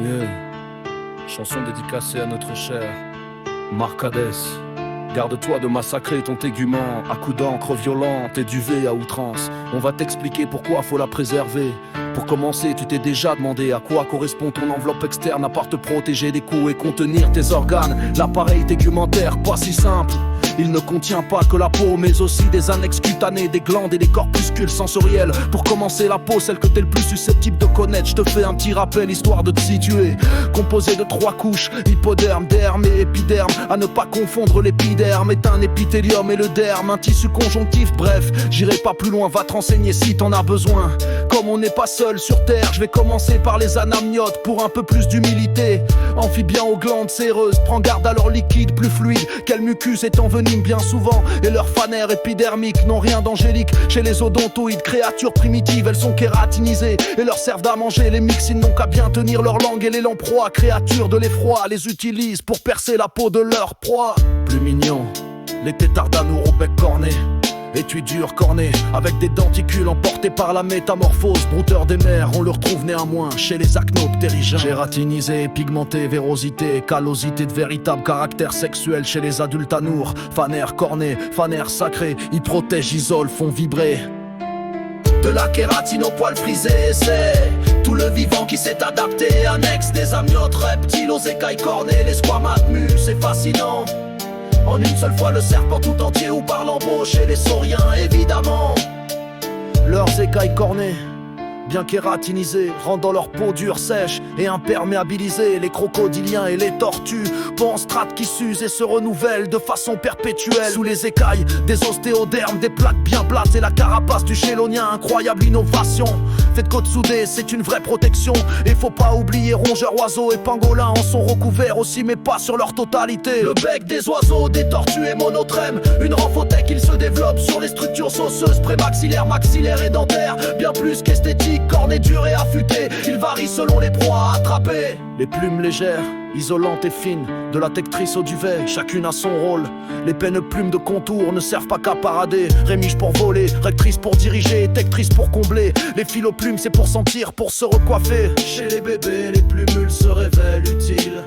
Yeah. Chanson dédicacée à notre cher Marcades. Garde-toi de massacrer ton tégument à coups d'encre violente et d'UV à outrance. On va t'expliquer pourquoi faut la préserver. Pour commencer, tu t'es déjà demandé à quoi correspond ton enveloppe externe à part te protéger des coups et contenir tes organes. L'appareil tégumentaire, pas si simple. Il ne contient pas que la peau, mais aussi des annexes cutanées, des glandes et des corpuscules sensoriels. Pour commencer, la peau, celle que t'es le plus susceptible de connaître. Je te fais un petit rappel, histoire de te situer. Composé de 3 couches, hypoderme, derme et épiderme. À ne pas confondre l'épiderme est un épithélium et le derme un tissu conjonctif. Bref, j'irai pas plus loin, va te renseigner si t'en as besoin. Comme on n'est pas seul sur terre, je vais commencer par les anamniotes pour un peu plus d'humilité. Amphibiens aux glandes séreuses, prends garde à leur liquide plus fluide. Quel mucus est envenime bien souvent, et leurs fanères épidermiques n'ont rien d'angélique. Chez les odontoïdes, créatures primitives, elles sont kératinisées et leur servent à manger. Les myxines n'ont qu'à bien tenir leur langue et les lamproies, créatures de l'effroi, les utilisent pour percer la peau de leur proie. Plus mignon, les têtards d'amour au bec corné. Étui dur, corné, avec des denticules emportés par la métamorphose. Brouteur des mers, on le retrouve néanmoins chez les achnoptérigiens. Gératinisé, pigmenté, vérosité, callosité de véritable caractère sexuel chez les adultes anours. Fanère cornée, fanère sacrée, ils protègent, isolent, font vibrer. De la kératine au poil frisé, c'est tout le vivant qui s'est adapté. Annexe des amniotes, reptiles aux écailles cornées, les squamates mus, c'est fascinant. En une seule fois le serpent tout entier ou par l'embauche et les sauriens évidemment. Leurs écailles cornées, bien kératinisées, rendant leur peau dure, sèche et imperméabilisée. Les crocodiliens et les tortues, peau en strates qui s'usent et se renouvellent de façon perpétuelle. Sous les écailles, des ostéodermes, des plaques bien plates et la carapace du chélonien, incroyable innovation. Fait de côte soudée, c'est une vraie protection. Et faut pas oublier rongeurs, oiseaux et pangolins en sont recouverts aussi, mais pas sur leur totalité. Le bec des oiseaux, des tortues et monotrèmes, une ramphothèque, il se développe sur les structures osseuses, prémaxillaires, maxillaires et dentaires. Bien plus qu'esthétique, cornée dure et affûtée, il varie selon les proies à attraper. Les plumes légères, isolantes et fines, de la tectrice au duvet, chacune a son rôle. Les peines plumes de contour ne servent pas qu'à parader. Rémiges pour voler, rectrice pour diriger, tectrice pour combler. Les fils aux plumes c'est pour sentir, pour se recoiffer. Chez les bébés, les plumules se révèlent utiles.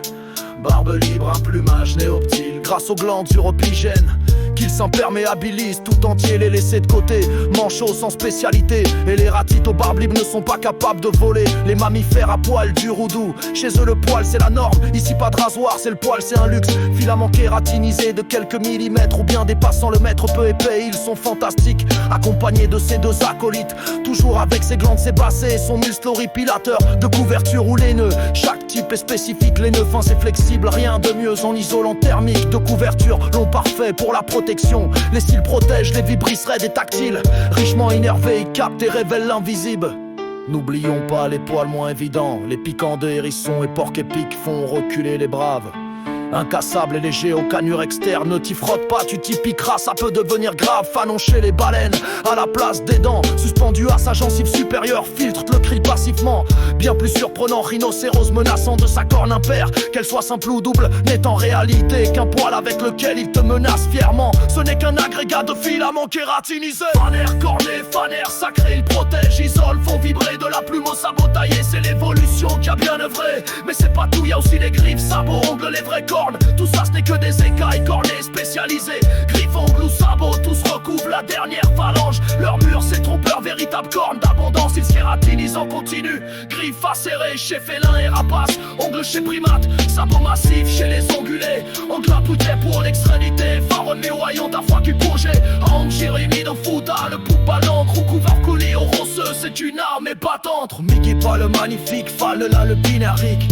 Barbe libre, un plumage néoptile, grâce aux glandes uropigènes qu'ils s'imperméabilisent tout entier, les laisser de côté. Manchots sans spécialité, et les ratites aux barbes libres ne sont pas capables de voler. Les mammifères à poil dur ou doux, chez eux le poil c'est la norme. Ici pas de rasoir, c'est le poil, c'est un luxe. Filament kératinisé de quelques millimètres ou bien dépassant le mètre peu épais, ils sont fantastiques. Accompagnés de ces 2 acolytes, toujours avec ses glandes sébacées, son muscle horripilateur de couverture ou laineux. Chaque type est spécifique, les nœuds fins c'est flexible, rien de mieux en isolant thermique de couverture, long parfait pour la protection. Les cils protègent les vibrisses raides et tactiles, richement innervés, ils captent et révèlent l'invisible. N'oublions pas les poils moins évidents, les piquants de hérissons et porcs épiques font reculer les braves. Incassable et léger au canure externe, t'y frottes pas, tu t'y piqueras, ça peut devenir grave. Fanon chez les baleines, à la place des dents, suspendu à sa gencive supérieure, filtre le cri passivement. Bien plus surprenant, rhinocéros menaçant de sa corne impaire, qu'elle soit simple ou double, n'est en réalité qu'un poil avec lequel il te menace fièrement. Ce n'est qu'un agrégat de filaments kératinisés. Fanère cornée, fanère sacrée, il protège, isole, font vibrer de la plume au sabot taillé. C'est l'évolution qui a bien œuvré, mais c'est pas tout, y a aussi les griffes, sabots, ongles, les vrais corps. Tout ça ce n'est que des écailles cornées spécialisées. Griffes, ongles ou sabots, tous recouvrent la dernière phalange. Leur mur c'est trompeur, véritable corne d'abondance. Ils se kératinisent en continu. Griffes acérées chez félins et rapaces, ongles chez primates, sabots massifs chez les ongulés. Ongles à poutet pour l'extrémité, faronne méoyant d'un foie qui congé. Angle, jérémie de fouta, le poupe à l'encre ou couvert coulé au rosseux, c'est une arme épatante. Mickey pas le magnifique, Fall là le binarique.